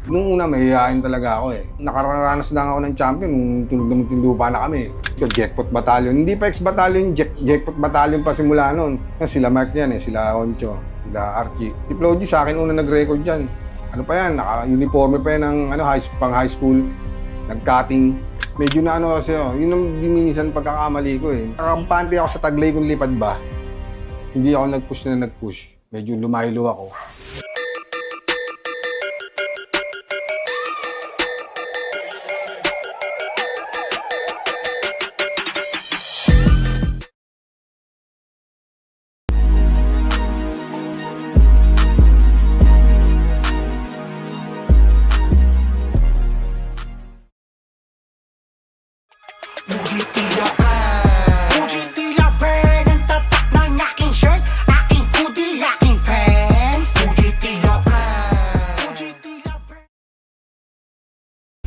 Nung una, mahihain talaga ako eh. Nakararanas lang ako ng champion nung tunog na Muntinlupa na kami. Jackpot Battalion. Hindi pa ex-battalion, Jackpot Battalion pa simula noon. Sila Mark yan eh, sila Oncho, sila Archie. Si Floji sa akin una nag-record dyan. Ano pa yan, naka-uniforme pa yan ng pang high school. Nag-cutting. Medyo na ano kasi, yun ang minsan pagkakamali ko eh. Nakampante ako sa taglay kong lipad ba. Hindi ako nag-push. Medyo lumaylo ako.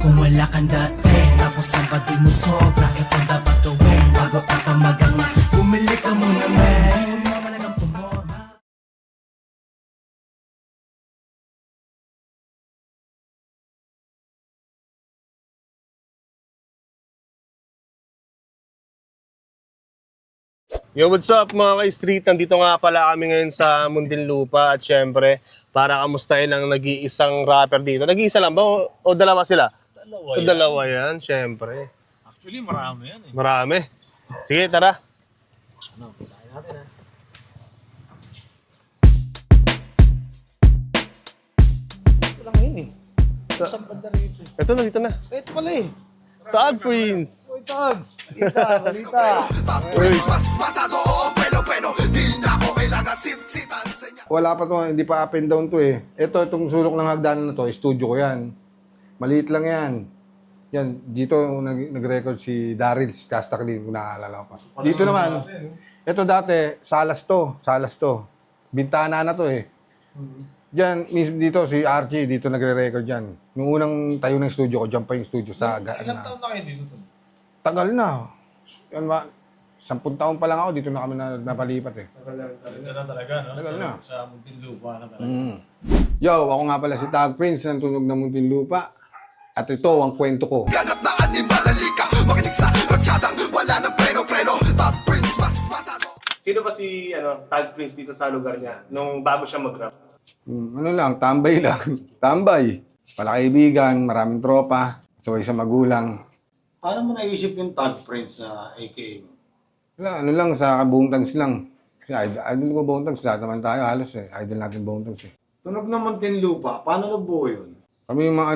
Kung wala kang dati, tapos ang pati mo sobra, ito dapat gawin bago ka pa magangas. Bumili ka muna, men. Huwag mo malagang pumorma. Yo, what's up mga ka-street? Nandito nga pala kami ngayon sa Muntinlupa at syempre, para kamustahin ang nag-iisang rapper dito. Nag-iisa lang ba o dalawa sila? Dalawa yan, syempre. Actually, marami yan eh. Marami. Sige, tara. Ito lang yun eh. Isang banda rito. Ito na, dito na. Ito pala eh. Tag Prince! Uy, Tags! Balita, balita. Wala pa to, hindi pa up and down to eh. Itong sulok ng hagdanan na to, studio ko yan. Maliit lang yan. Yan, dito nag-record si Daryl Castakli, kung naaalala ko pa. Dito naman, ito dati, salas to. Bintana na to eh. Diyan, mismo dito, si Archie, dito nagre-record dyan. Nung unang tayo ng studio ko, dyan pa yung studio sa Ilang taon na kayo dito? Tagal na. Yan ba? 10 taon pa lang ako, dito na kami napalipat eh. Ito na talaga, no? Tagal na. Sa Muntinlupa na talaga. Yo, ako nga pala si Tag Prince ng Tunog ng Muntinlupa. At ito ang kwento ko. Ganap na animal, halika, makinig sa ratsadang wala ng preno-preno. Tag Prince, mas masado. Sino ba si Tag Prince dito sa lugar niya nung bago siya mag-rap? Ano lang, tambay lang. Tambay. Wala kaibigan, maraming tropa, sabay sa magulang. Paano mo naisip yung Tag Prince na AKA mo? Wala, ano lang, sa Buong Tags lang. Kasi idol ko Buong Tags, lahat naman tayo halos eh. Idol natin Buong Tags eh. Tunog ng Muntinlupa, paano nabuo yun? Kami yung mga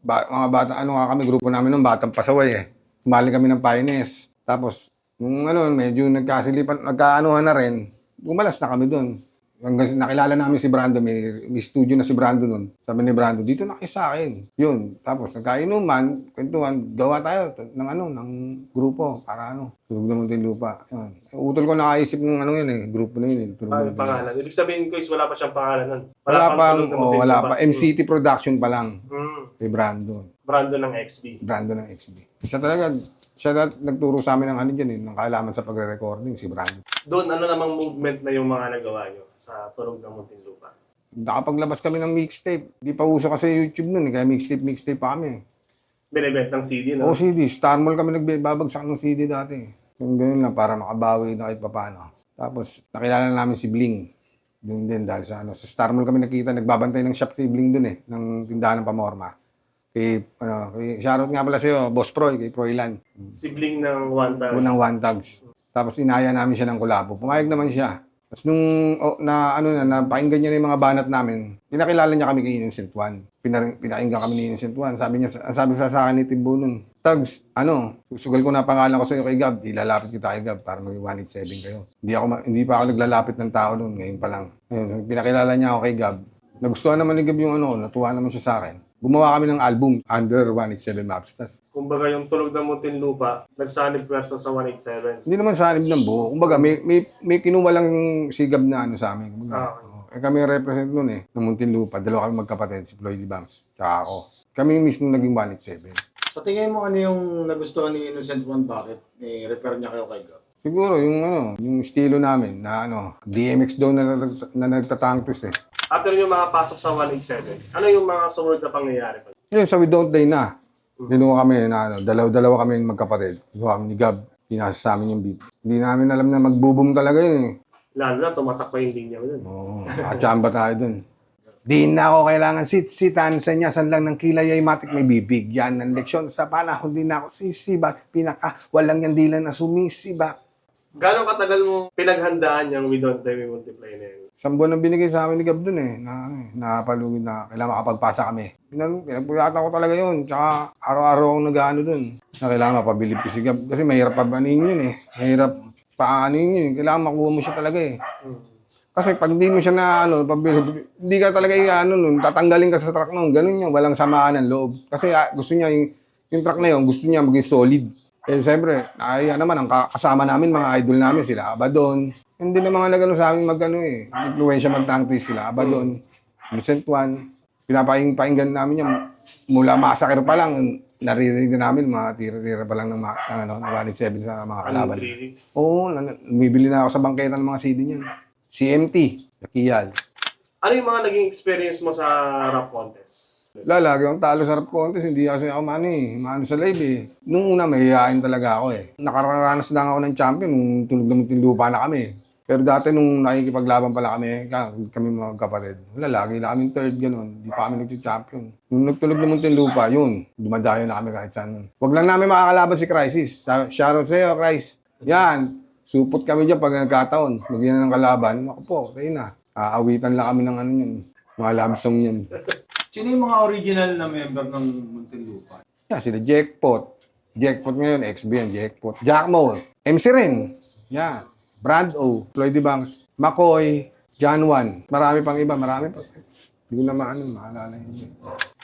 mga bata, kami, grupo namin nung Batang Pasaway eh. Sumali kami ng Pioneers. Tapos, nung medyo nagkaanuhan na rin, gumalas na kami doon. Hanggang nakilala namin si Brando, may studio na si Brando nun. Sabi ni Brando, dito na kayo sa akin. Yun. Tapos nagkainuman, kwentuhan, gawa tayo ng grupo para Tunog ng Muntinlupa. Yun. Utol ko nakaisip ng yun eh, grupo na yun eh. Tunog ng Muntinlupa. Pangalan. Ibig sabihin ko is wala pa siyang pangalan nun. Wala pang, Tunog ng Muntinlupa. wala pa. MCT Production pa lang. Si Brando. Brando ng XB. Brando ng XB. Siya nagturo sa amin ng dyan eh, ng kaalaman sa pagre-recording, si Brando. Doon, ano namang movement na yung mga nagawa nyo sa Tunog ng Muntinlupa? Nakapaglabas kami ng mixtape. Di pa uso kasi YouTube nun eh, kaya mixtape pa kami. Binibent ng CD, no? O CD, Star Mall kami nagbabagsak ng CD dati. Yung ganun lang, para makabawi na kahit papano. Tapos, nakilala namin si Bling. Doon din, dahil sa Star Mall kami nakita, nagbabantay ng shop si Bling doon eh, ng tindahan ng Pamorma. Shoutout nga pala sa'yo, Boss Proy, kay Proylan. Sibling ng One Time. Unang One Tags. Tapos inaya namin siya ng kolabo. Pumayag naman siya. Tapos nung napakinggan niya na yung mga banat namin, pinakilala niya kami kay Innocent One. Pinakinggan kami ni Innocent One. Sabi sa akin ni Timbo nun, Tags, susugal ko na pangalan ko sa'yo kay Gab. Ilalapit kita kay Gab para maging 187 kayo. Hindi pa ako naglalapit ng tao nun. Ngayon pa lang. Ayun, pinakilala niya ako kay Gab. Nagustuhan naman ni Gab yung natuwa naman siya sa akin. Gumawa kami ng album under 187 Maps. Kumbaga yung Tunog ng Muntinlupa, nagsanib pwersa sa 187. Hindi naman sanib ng buo. Kumbaga, may kinuha lang sigab na sa amin. Kumbaga, kami represent nun ng Muntinlupa. Dalawa kami magkapatid, si Floyd Banks, tsaka ako. Kami mismo naging 187. Sa tingin mo, ano yung nagustuhan ni Innocent One? Bakit repair niya kayo kay Gab? Siguro yung estilo namin na DMX daw na nagtatangtos eh. After nyo makapasok sa 187, ano yung mga sumunod na pangyayari? Yun, sa We Don't Die na. Ginawa kami na dalawa kami magkapatid. Ginawa kami ni Gab. Pinasa sa amin yung beat. Hindi namin alam na magbo-boom talaga yun eh. Lalo na, tumatak pa yung linya mo dun. Oo, nakachamba tayo dun. Di na ako kailangan sit-sitan sa nyasan lang ng kilay ay matik may bibigyan ng leksyon sa panahon di na ako sisibak. Walang yan dilan na sumisibak. Gano'ng katagal mo pinaghandaan yung We Don't Die, We Multiply na yun? 1 buwan ang binigay sa amin ni Gab dun eh. Napalugid na kailangan makapagpasa kami. Pinagpuyatan ko talaga yun. Tsaka araw-araw akong nag-ano dun. Na kailangan mapabilib ko si Gab. Kasi mahirap pabanin yun eh. Mahirap paanin yun. Kailangan makuha mo siya talaga eh. Kasi pag hindi mo siya na pabilib, hindi ka talaga nun. Tatanggalin ka sa truck nun. Ganun yun. Walang samaan ng loob. Kasi gusto niya yung truck na yun, gusto niya maging solid. Eh siyempre, naman ang kasama namin, mga idol namin, sila Abadon. Hindi na mga nagano sa amin influensya mag-tangtis sila Abadon, Vincent Juan. Pinapakinggan namin yan mula Massacre pa lang, naririnig na namin mga tira-tira pa lang ng 187 sa mga kalaban. Oo, bumibili na ako sa bangketa ng mga CD niyan. CMT, Yakiyal. Ano yung mga naging experience mo sa rap contest? Lagi akong talo sa rap contest, hindi kasi ako maano sa live eh. Nung una, mahihayin talaga ako eh. Nakararanas lang ako ng champion nung tunog na muntinlupa na kami. Pero dati nung nakikipaglaban pala kami mga kapatid, lagi na kaming third gano'n, di pa kami nag-champion. Nung nagtunog na muntinlupa, yun, dumadayo na kami kahit saan. Huwag lang namin makakalaban si Crisis. Shoutout sa'yo, Crisis. Yan, supot kami dyan pag nagkataon. Magyan ng kalaban, ako po, tayo na. Aawitan lang kami ng yun, mga love song yan. Sino yung mga original na member ng Muntinlupa? Yan, sila Jackpot. Jackpot ngayon, XB yan, Jackpot. Jackmo, MC Ren. Yan. Brand O, Floyd Banks, McCoy, John Juan. Marami pang iba, marami pa. Hindi ko na maalala yun.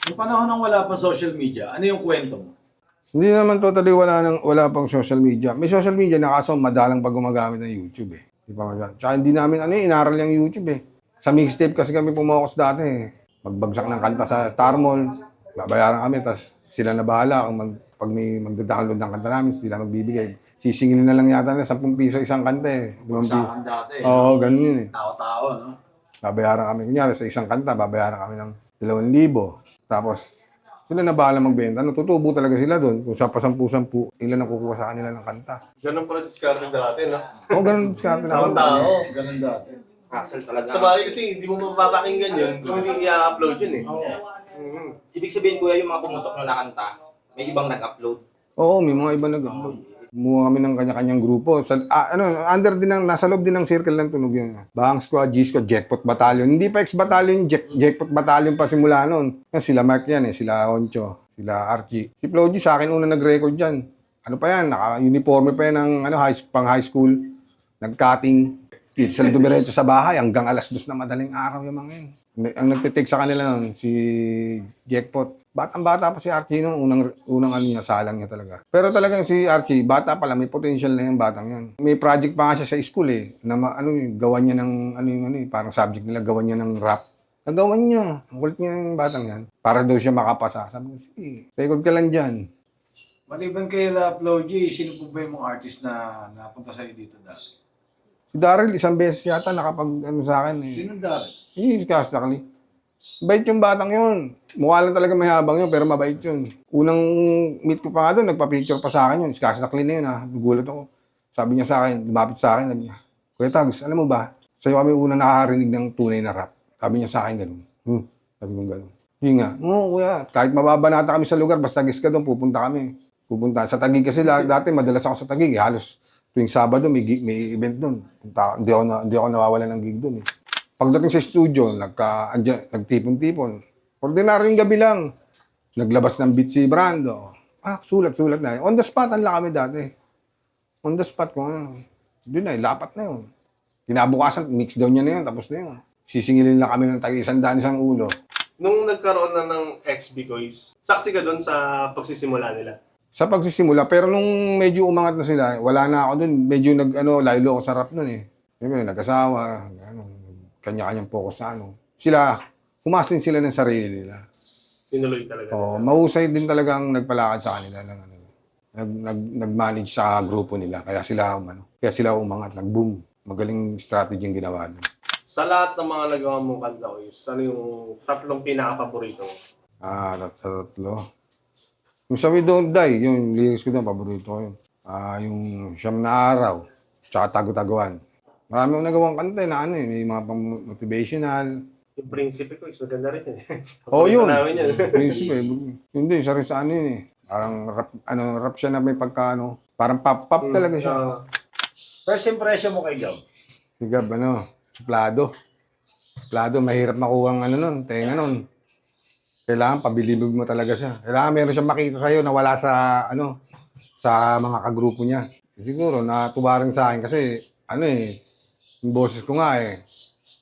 Yung panahon nang wala pa social media, ano yung kwento mo? Hindi naman totally wala pang social media. May social media na kaso madalang pag gumagamit ng YouTube eh. Di pa madalang. Tsaka hindi namin inaral yung YouTube eh. Sa mixtape kasi kami pumokus dati eh. Magbagsak ng kanta sa Star Mall, babayaran kami, tapos sila na bahala kung pag may magda-download ng kanta namin, sila magbibigay. Sisingilin na lang yata na 10 piso isang kanta eh. Baksakan dati. Oo, ganun yun eh. Tao-tao, no? Babayaran kami, kunyari sa isang kanta, babayaran kami ng 2,000. Tapos, sila na bahala magbenta. Tutubo talaga sila doon. Kung sa pasampu-sampu, ilan ang kukuha sa kanila ng kanta. Ganun pala discarded dati, no? Oo, ganun diskarte na. Tao. Ganun dati. Hassle talaga. Sa bagay kasi, hindi mo mapapakinggan yun kung hindi i-upload yun eh. Ibig sabihin, kuya, yung mga pumutok na nakanta, may ibang nag-upload. Oo, may mga iba nag-upload. Kumuha kami ng kanya-kanyang grupo. Under din nasa loob din ng circle ng tunog yun. Bang Squad, G Squad, Jackpot Battalion. Hindi pa ex-battalion, Jackpot Battalion pa simula noon. Sila Mark yan eh, sila Oncho, sila Archie. Si Flo G sa akin una nag-record dyan. Ano pa yan, naka-uniforme pa yan ng pang high school. Nag-cutting. Sa dumiretso sa bahay hanggang 2:00 na madaling araw yung mga yun. Ang nagtitake sa kanila noon, si Jackpot. Batang-bata pa si Archie noong unang salang niya talaga. Pero talagang si Archie, bata pa lang, may potential na yung batang yan. May project pa nga siya sa school eh, na gawan niya ng, parang subject nila, gawan niya ng rap. Nagawan niya, ang kulit niya yung batang yan. Para daw siya makapasa. Sabi ko, sige, record ka lang dyan. Maliban kay La Flo G, sino po ba yung mga artist na napunta sa'yo dito dati? Si Daryl, isang beses yata nakapag sa akin eh. Sino dati? Si Kastakli. Bait yung batang yun. Mukha lang talaga mayabang yun, pero mabait yun. Unang meet ko pa nga doon, nagpa-picture pa sa akin yun. Si Kastakli na yun ha. Nagulat ako. Sabi niya sa akin, lumapit sa akin, sabi niya, Kuya Tags, alam mo ba, sa'yo kami unang nakakarinig ng tunay na rap. Sabi niya sa akin ganun. Sabi ko ganun. Yun nga, kuya, kahit mababanata kami sa lugar, basta gis ka doon, pupunta kami. Pupunta. Sa Taguig kasi dati, madalas ako sa Taguig. Halos tuwing Sabado may event doon. Hindi ako nawawalan ng gig doon eh. Pagdating sa studio, nagtipon-tipon. Ordinaryong gabi lang. Naglabas ng beat si Brando. Sulat na. On the spot, ang kami dati. On the spot kung ano. Doon na, lapat na yun. Kinabukasan, mix down niya na yun, tapos na yun. Sisingilin lang kami ng tag-100 isang ulo. Nung nagkaroon na ng XB Boys, saksi ka doon sa pagsisimula nila? Sa pagsisimula, pero nung medyo umangat na sila, wala na ako doon. Medyo laylo ako sa rap doon eh. Siyempre, nag-asawa, kanya-kanyang focus sa Sila, humasin sila ng sarili nila. Tinuloy talaga. Mahusay din talagang nagpalakad sa kanila. Nag-manage sa grupo nila. Kaya sila umangat, nag-boom. Magaling strategy yung ginawa nila. Sa lahat ng mga nagawa mong kanta, Kuis, ano yung tatlong pinaka-paborito mo? Tatlo. Yung sa We Don't Die, yung lyrics ko doon, paborito ko yun. Yung Siyam na Araw, tsaka Tago-Taguan. Marami akong nagawang kanta na ano may mga motivational. Yung Prinsipe, Kuis, maganda rin yun. Oh, yun. Namin yun. Prinsipe, yun din, isa rin sa ano yun eh. Parang rap siya na may pagka parang pop talaga siya. First impression mo kay Gab? Si Gab, suplado. Suplado, mahirap makuha ang tenga nun. Kailangan pabilibig mo talaga siya. Kailangan meron siyang makita sa'yo na wala sa, sa mga kagrupo niya. Siguro, natuwa rin sa akin kasi, yung boses ko nga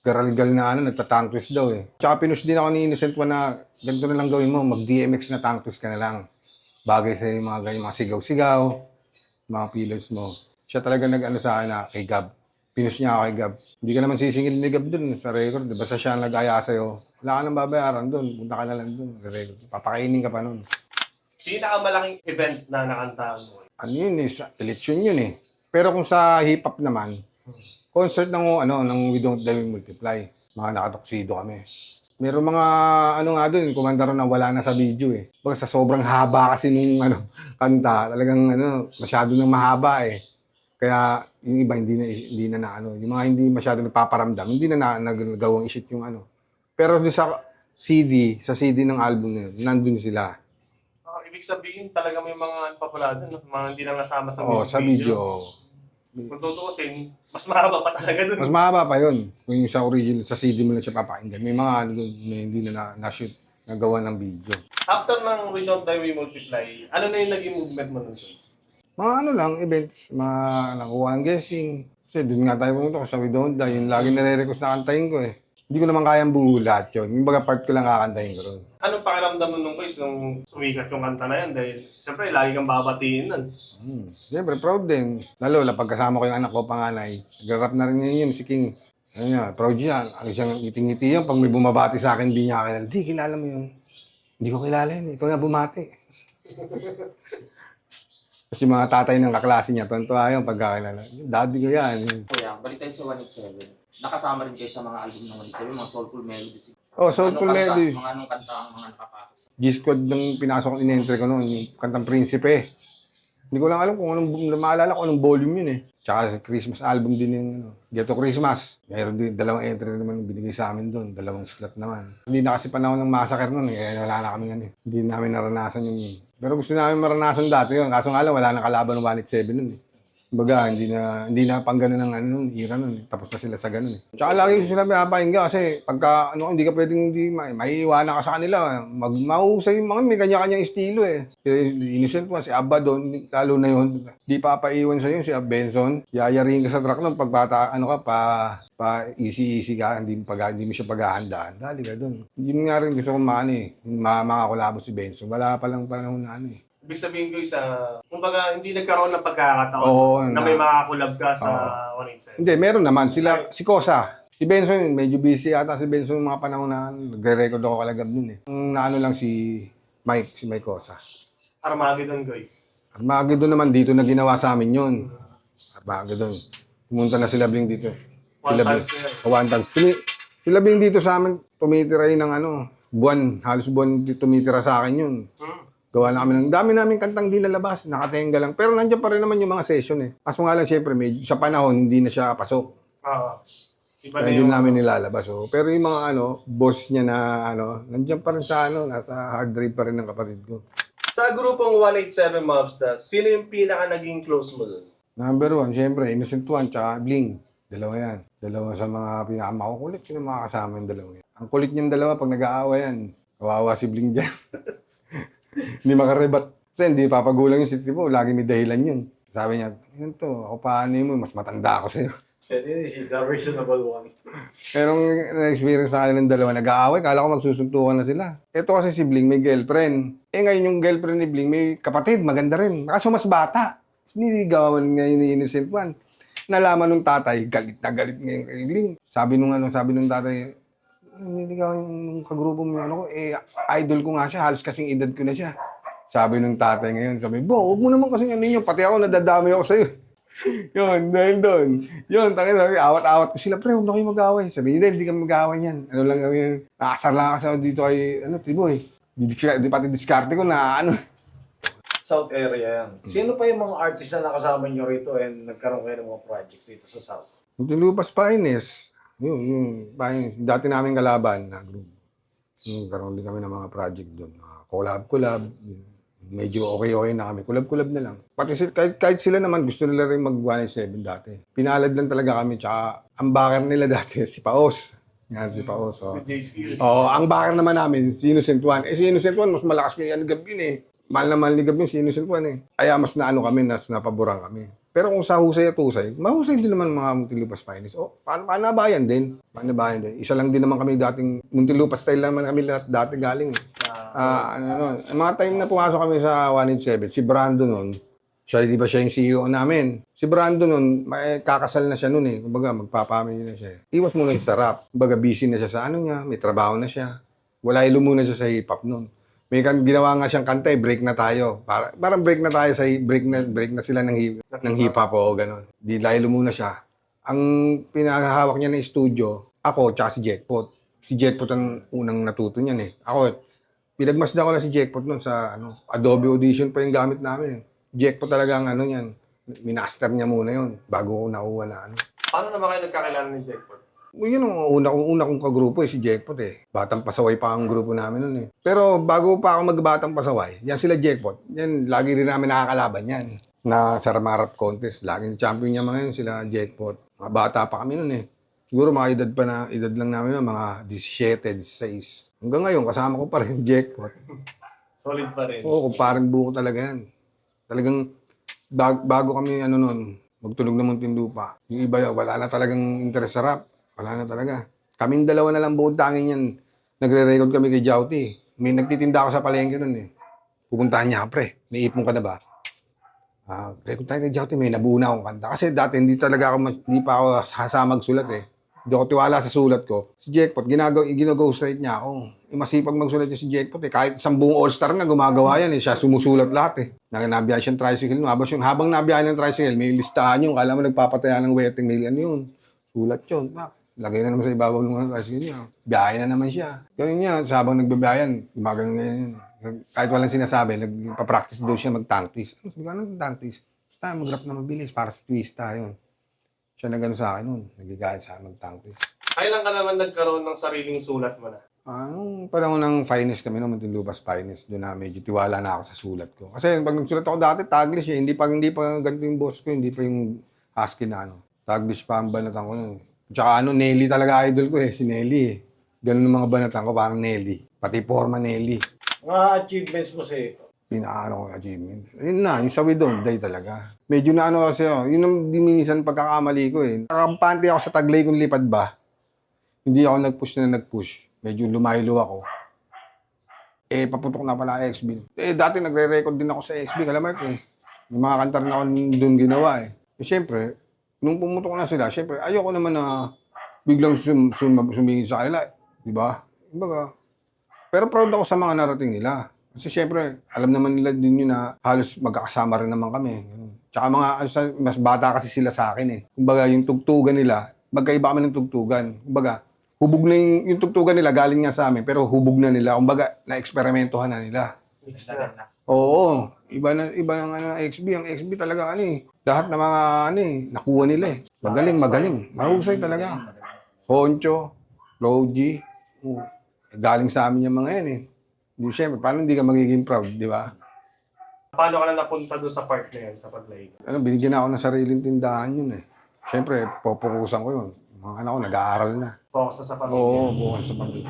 garal-gal na nagta-tongue twist daw eh. Tsaka pinush din ako ni Innocent One na ganito na lang gawin mo, mag-DMX na tongue twist ka na lang. Bagay sa mga ganyan, mga sigaw-sigaw, mga pillars mo. Siya talaga sa akin na kay Gab. Pinush niya ako kay Gab. Hindi ka naman sisingil ni Gab dun sa record. Basta siya ang nag-aya sa'yo. Wala ka nang babayaran dun. Punta ka na lang dun. Record. Papakainin ka pa nun. Pinakamalaking event na nakantaan mo. Ano yun election yun eh. Pero kung sa hip-hop naman, concert ng We Don't Die, We Multiply. Mga nakatoksido kami. Meron mga nga dun, kumandaro na wala na sa video eh. Baka sa sobrang haba kasi nung kanta, talagang masyado nang mahaba eh. Kaya yung iba hindi na yung mga hindi masyado nagpaparamdam, hindi na nagawang i-shoot yung Pero doon sa CD ng album na yun, nandun sila. Ibig sabihin talaga may mga papalado, mga hindi lang nasama sa Oo, music sa video. Kung tutuusin, mas mahaba pa talaga dun. Mas mahaba pa yun. Kung yung sa original, sa CD mo lang siya papakinggan. May mga doon na hindi na-shoot, nagawa ng video. After ng We Don't Die, We Multiply, ano na yung naging movement mo nun, Vince? Mga lang, events, mga nakuha ng guessing. Kasi doon nga tayo pumunta sa We Don't Die, yung lagi nare-request na kantahin ko eh. Hindi ko naman kayang buo lahat yun. Yung baga part ko lang kakantahin ko ron. Anong pakiramdam mo nung Kuis nung sumikat yung kanta na yan? Dahil siyempre lagi kang babatiin nun. Siyempre, proud din. Lalo, pagkasama ko yung anak ko, panganay. Nag-rap na rin yun, si King. Proud siya. Ano siyang ngiting-ngiti yun. Pag may bumabati sa akin, hindi niya kilala. Hindi, kilala mo yun. Hindi ko kilala yun. Ikaw na bumati. Kasi mga tatay ng kaklase niya, tuwan-tuwa yun pagkakilala. Daddy ko yan. Kuya, balik tayo sa 187. Nakasama rin kayo sa mga album ng 187, mga Soulful Melodies. Oh, Soulful Melodies. Mga anong kanta ang mga nakapasok sa G-Squad ng pinasok ko, in-entry ko noon, yung kantang Prinsipe. Hindi ko lang alam kung maalala ko anong volume yun eh. Tsaka sa Christmas album din yung Ghetto Christmas. Mayroon din, 2 entry naman binigay sa amin doon, 2 slot naman. Hindi na kasi panahon ng massacre noon eh, wala na kami Hindi namin naranasan yung Pero gusto namin maranasan dati yun, kaso nga lang wala nang kalaban ng 187 noon eh. Kumbaga, hindi na pang ganun ng era nun. Tapos na sila sa ganun eh. Tsaka lagi sila pinapakinggan kasi pagka hindi ka pwedeng maiiwanan ka sa kanila. Mahusay yung mga may kanya-kanyang estilo eh. Innocent One, si Abba doon, lalo na yun. Di papaiwan sa yun si Ab Benson. Yayarin ka sa truck nun pagbata, pa easy ka, hindi mo siya paghahandaan. Dali ka doon. Yun nga rin gusto kong makakulabo si Benson. Wala pa lang panahon na Ibig sabihin ko kumbaga hindi nagkaroon ng pagkakataon na may makakulab ka sa 187. Hindi, meron naman. Si Kosa. Si Benson, medyo busy ata si Benson yung mga panahon na nagre-record ako kalagab dun eh. Ang lang si Mike Kosa. Armageddon, guys. Armageddon naman dito na ginawa sa amin yun. Armageddon. Pumunta na sila Bling dito. One times. Sila Bling dito sa amin, tumitira yun ng buwan. Halos buwan tumitira sa akin yun. Gawa na kami dami namin kantang di nalabas, nakatenga lang. Pero nandiyan pa rin naman yung mga session eh. Kaso nga lang syempre, sa panahon, hindi na siya pasok. Kaya hindi namin nilalabas. Pero yung mga boss niya na nandiyan pa rin sa nasa hard drive pa rin ng kapatid ko. Sa grupong 187 Mobsters, sino yung pinaka naging close mo dun? Number 1, syempre, Innocent One, tsaka Bling. Dalawa yan. Dalawa sa mga pinakamakukulit yung mga kasama yung dalawa yan. Ang kulit niyang dalawa pag nag-aawa yan. Kawawa si Bling dyan. Hindi makarebat. Kasi hindi papagulang yung city mo. Lagi may dahilan yun. Sabi niya, yun to, ako paano mo, mas matanda ako sa'yo. The reasonable one. Pero na-experience sa kanilang dalawa, nag-aaway, kala ko magsusuntukan na sila. Ito kasi si Bling may girlfriend. Ngayon yung girlfriend ni Bling may kapatid, maganda rin. Kaso mas bata. Niligawan ngayon ni Innocent One. Nalaman nung tatay, galit na galit ngayon kay Bling. Sabi nung tatay, niligawan yung kagrupo mo idol ko nga siya, halos kasing edad ko na siya. Sabi nung tatay ngayon, sabi, huwag mo naman kasing yun, pati ako nadadami ako sa'yo. Yun, dahil doon. Yun, sabi, awat-awat ko sila, pre, huwag na kayo mag-away. Sabi, hindi kami mag-away yan. Ano lang kami yun. Nakasar lang kasi ako dito kay, Tiboy. Di pati diskarte ko na, South area yan. Sino pa yung mga artist na nakasama nyo rito and nagkaroon kayo ng mga projects dito sa South? Muntinlupas Finest. Yun, Finest. Dati namin kalaban na group. Karoon din kami ng mga project doon. Collab. Yun. Medyo okay na kami. Collab na lang. Pati kahit sila naman, gusto nila rin mag-187 dati. Pinalad lang talaga kami. Tsaka, ang backer nila dati, si Paos. Yan, si Paos. Oh. Si J Skills. Oo, ang backer naman namin, si Innocent One. Si Innocent One, mas malakas kay Gab yun eh. Mahal na mahal ni Gab yun, si Innocent One eh. Kaya mas naano kami, napaboran kami. Pero kung sa husay at husay, mahusay din naman mga Muntinlupas Finest. Paano nabayan din? Isa lang din naman kami dating, Muntinlupas style naman kami lahat dati galing eh. Mga time na pumasok kami sa 187, si Brando nun, di ba siya yung CEO namin? Si Brando nun, kakasal na siya nun eh. Kumbaga, magpapamilya na siya. Iwas muna siya sa rap. Kumbaga, busy na siya sa niya, may trabaho na siya. Wala ilo muna siya sa hip-hop nun. May ginawa nga siyang kanta break na tayo. Parang break na tayo break na sila ng hip-hop o gano'n. Di ilo muna siya. Ang pinahahawak niya ng studio, ako, tsaka si Jackpot. Si Jackpot ang unang natuto niyan eh. Ako, pinagmasdan ko na si Jackpot nun sa Adobe Audition pa yung gamit namin. Jackpot talaga ang yan. Minaster niya muna yun bago ko nakuha na Paano naman kayo nagkakilala ni Jackpot? Yun ang una kong kagrupo si Jackpot eh. Batang Pasaway pa ang grupo namin nun eh. Pero bago pa ako magbatang Pasaway, yan sila Jackpot. Yan, lagi rin namin nakakalaban yan. Na sa Ramarap Contest, laging champion niya mga yun sila Jackpot. Mga bata pa kami nun eh. Siguro mga edad lang namin mga 17, 16. Hanggang ngayon, kasama ko pa rin si Jackpot. Solid pa rin. Oo, kumparing buko talaga yan. Talagang bago kami magtunog na Muntinlupa. Yung iba, wala na talagang interest sa rap. Wala na talaga. Kaming dalawa na lang buong tanging yan. Nagre-record kami kay Jouty. May nagtitinda ako sa palengke nun eh. Pupuntahan niya, pre. May ipon ka na ba? Record tayo kay Jouty. May nabuo na akong kanta. Kasi dati hindi pa ako hasama magsulat eh. Hindi ako tiwala sa sulat ko. Si Jackpot, ginag-ghostwrite niya ako. Masipag magsulat niya si Jackpot eh. Kahit isang buong all-star nga gumagawa yan eh. Siya sumusulat lahat eh. Nabiyahe siyang tricycle. Habang nabiyahe ng tricycle, may listahan yun. Kala mo nagpapataya ng wedding. May yun. Sulat yun. Lagay na naman sa ibabaw ng tricycle niya. Biyahe na naman siya. Ganun niya. Habang nagbabiyayan, gumagano ngayon. Kahit walang sinasabi, nagpa-practice daw siya mag-tangtis. Sabi ko, anong tangtis? Basta mag-rap na mabilis para sa twista yun. Siya na gano'n sa akin nun. Nagigayat sa akin mag-tangtis. Kailan ka naman nagkaroon ng sariling sulat mo na? Nung panahon ng Finest kami, no, Muntinlupas Finest, doon na medyo tiwala na ako sa sulat ko. Kasi pag nagsulat ako dati, Taglish eh. Hindi pa ganito yung boss ko, hindi pa yung husky na Taglish pa ang banatan ko nun. Tsaka Nelly talaga idol ko eh, si Nelly eh. Ganun ang mga banatan ko, parang Nelly. Pati forma Nelly. Mga achievements mo sa ito? Pinaano ko achievement. Yun na, yung sa Widon, day talaga. Medyo na kasi yun ang minsan pagkakamali ko eh. Nakampante ako sa Taglay kung lipad ba. Hindi ako nag-push. Medyo lumaylo ako. Paputok na pala XB. Dati nagre-record din ako sa XB, kalamat eh. Yung mga kanta rin ako doon ginawa eh. Siyempre, nung pumutok na sila, siyempre, ayoko naman na biglang sumingin sa kanila. Diba? Diba? Pero proud ako sa mga narating nila. Kasi siyempre, alam naman nila din yun na halos magkakasama rin naman kami. Tsaka mas bata kasi sila sa akin eh. Kumbaga, yung tugtugan nila, magkaiba kami ng tugtugan. Kumbaga, hubog na yung tugtugan nila, galing nga sa amin, pero hubog na nila. Kumbaga, na-eksperimentohan na nila. Oo, iba ng XB. Ang XB talaga lahat ng mga nakuha nila eh. Magaling. Mahusay talaga. Honcho, Logi, galing sa amin yung mga yan eh. Siyempre, paano hindi ka magiging proud, di ba? Paano ka na napunta doon sa part na yan, sa Paglay? Binigyan ako ng sariling tindahan yun eh. Siyempre, pupukusan ko yun. Mga anak ko, nag-aaral na. Focus sa pamilya. Oo, bukas sa pamilya.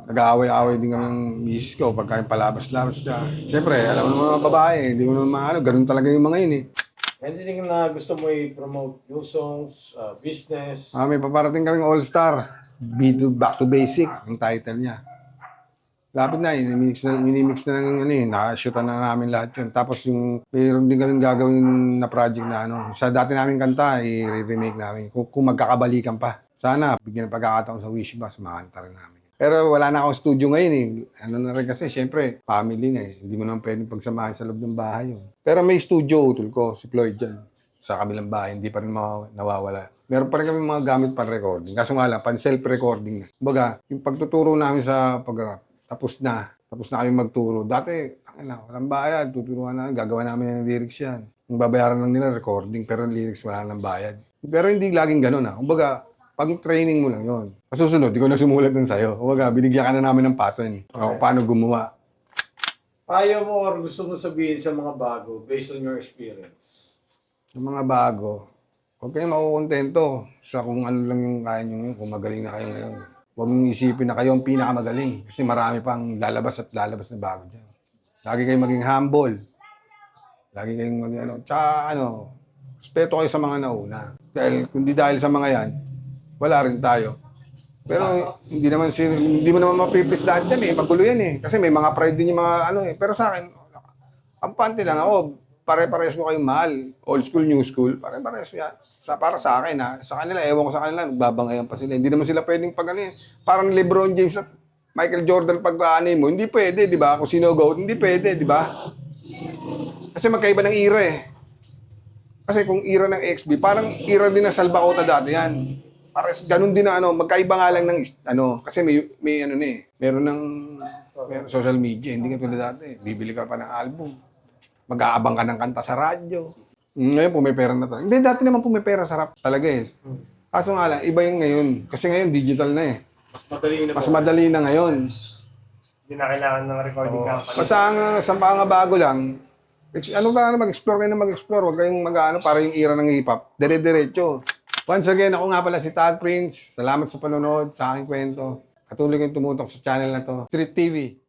Nag-aaway-aaway din kami ng misis ko pagka yung palabas-labas siya. Siyempre, alam mo naman mga babae, hindi mo naman ganun talaga yung mga yun eh. Anything na gusto mo i-promote? New songs, business? May paparating kaming all-star. Back to Basic, ang title niya. Lapit na, inimix na ng nakashoota na namin lahat yun. Tapos mayroon din kaming gagawin na project na sa dati namin kanta, i-remake namin. Kung magkakabalikan pa. Sana, bigyan ng pagkakataon sa Wish Bus, makanta rin namin. Pero wala na akong studio ngayon eh. Na rin kasi, syempre, family na eh. Hindi mo naman pwedeng pagsamahin sa loob ng bahay yun. Pero may studio utol ko, si Floyd dyan. sa kabilang bahay, hindi pa rin nawawala. Meron pa rin kami mga gamit para recording. Kaso nga lang, pan self-recording. Kumbaga, yung pagtuturo namin sa pag-rap, tapos na kami magturo. Dati, walang bayad, tuturuan namin, gagawa namin ng lyrics yan. Yung babayaran lang nila, recording, pero yung lyrics wala nang bayad. Pero hindi laging ganun Kumbaga, pag training mo lang yun. Masusunod, di ko na sumulat dun sa'yo. Kumbaga, binigyan ka na namin ng pattern. Paano gumawa. Payo mo or gusto mo sabihin sa mga bago based on your experience? Yung mga bago, huwag kayong makukontento sa kung ano lang yung kaya nyo ngayon, kung magaling na kayo ngayon. Huwag mong isipin na kayo ang pinakamagaling kasi marami pang lalabas na bago dyan. Lagi kayong maging humble. Lagi kayong maging tsaka respeto kayo sa mga nauna. Dahil kung di dahil sa mga yan, wala rin tayo. Pero hindi mo naman mapipis lahat yan magulo yan Kasi may mga pride din yung mga Pero sa akin, ampante lang ako. Pare-pares ko kayong mahal. Old school, new school. Pare-pares yan. Para sa akin Sa kanila, ewan ko sa kanila, nagbabangayan pa sila. Hindi naman sila pwedeng parang LeBron James at Michael Jordan mo. Hindi pwede, di ba? Kung sino GOAT, hindi pwede, di ba? Kasi magkaiba ng era Kasi kung era ng XB, parang era din ng Salbacota dati yan. Parang ganun din na magkaiba nga lang ng kasi may meron ng social media, hindi ka tulad dati. Bibili ka pa ng album. Mag-aabang ka ng kanta sa radyo. Ngayon, pumipera na to. Hindi, dati naman pumipera sa rap talaga Kaso nga lang, iba yung ngayon. Kasi ngayon, digital na Mas madali na ngayon. Hindi na kailangan ng recording company. Basta sa mga bago lang, mag-explore kayo na mag-explore. Huwag kayong para yung era ng hip-hop. Dire-diretso. Once again, ako nga pala si Tag Prince. Salamat sa panonood sa aking kwento. Patuloy kayong tumutok sa channel na to, Street TV.